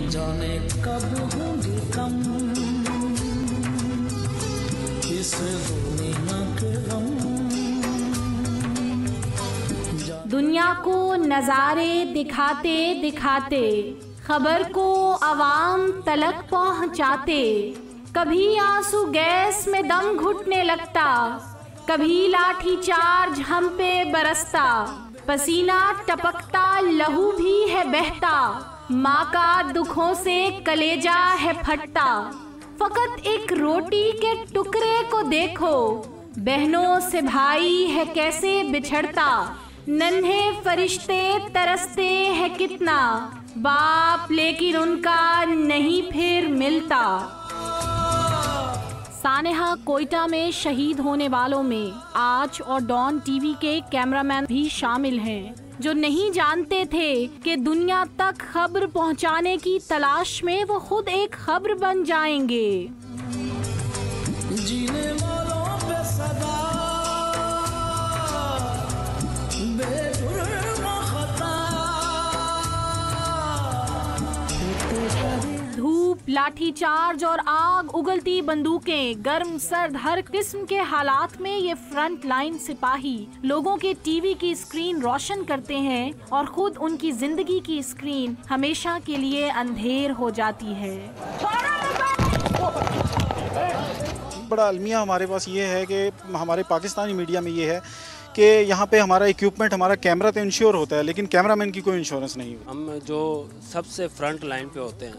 जाने कब होंगे कम इस दुनिया के गम। दुनिया को नज़ारे दिखाते दिखाते खबर को अवाम तलक पहुंचाते, कभी आंसू गैस में दम घुटने लगता, कभी लाठी चार्ज हम पे बरसता, पसीना टपकता लहू भी है बहता, माँ का दुखों से कलेजा है फटता। फकत एक रोटी के टुकड़े को देखो, बहनों से भाई है कैसे बिछड़ता, नन्हे फरिश्ते तरसते हैं कितना, बाप लेकिन उनका नहीं फिर मिलता। सानेहा कोयटा में शहीद होने वालों में आज और डॉन टीवी के कैमरामैन भी शामिल हैं, जो नहीं जानते थे कि दुनिया तक खबर पहुंचाने की तलाश में वो खुद एक खबर बन जाएंगे। जीने वालों पे सदा धूप, लाठीचार्ज और आग उगलती बंदूकें, गर्म सर्द हर किस्म के हालात में ये फ्रंट लाइन सिपाही लोगों के टीवी की स्क्रीन रोशन करते हैं और खुद उनकी जिंदगी की स्क्रीन हमेशा के लिए अंधेर हो जाती है। बड़ा अलमिया हमारे पास ये है कि हमारे पाकिस्तानी मीडिया में ये है कि यहाँ पे हमारा इक्विपमेंट, हमारा कैमरा तो इंश्योर होता है लेकिन कैमरामैन की कोई इंश्योरेंस नहीं होती। हम जो सबसे फ्रंट लाइन पे होते हैं,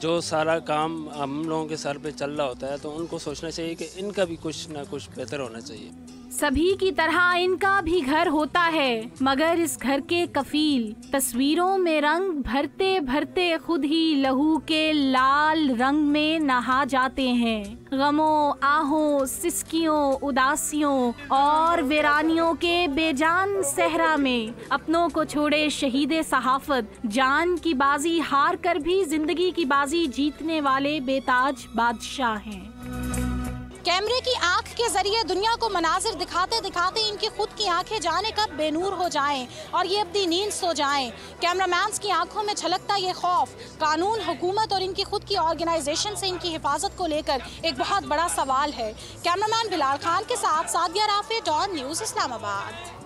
जो सारा काम हम लोगों के सर पे चल रहा होता है, तो उनको सोचना चाहिए कि इनका भी कुछ ना कुछ बेहतर होना चाहिए। सभी की तरह इनका भी घर होता है, मगर इस घर के कफील तस्वीरों में रंग भरते भरते खुद ही लहू के लाल रंग में नहा जाते हैं। गमों, आहों, सिसकियों, उदासियों और वीरानियों के बेजान सहरा में अपनों को छोड़े शहीद सहाफत जान की बाजी हार कर भी जिंदगी की बाजी जीतने वाले बेताज बादशाह हैं। कैमरे की आंख के जरिए दुनिया को मनाजिर दिखाते दिखाते इनकी खुद की आंखें जाने कब बेनूर हो जाएं और ये अपनी नींद सो जाएं। कैमरामैन्स की आंखों में छलकता ये खौफ कानून, हुकूमत और इनकी खुद की ऑर्गेनाइजेशन से इनकी हिफाजत को लेकर एक बहुत बड़ा सवाल है। कैमरामैन बिलाल खान के साथ सादिया राफे, डॉन न्यूज़, इस्लामाबाद।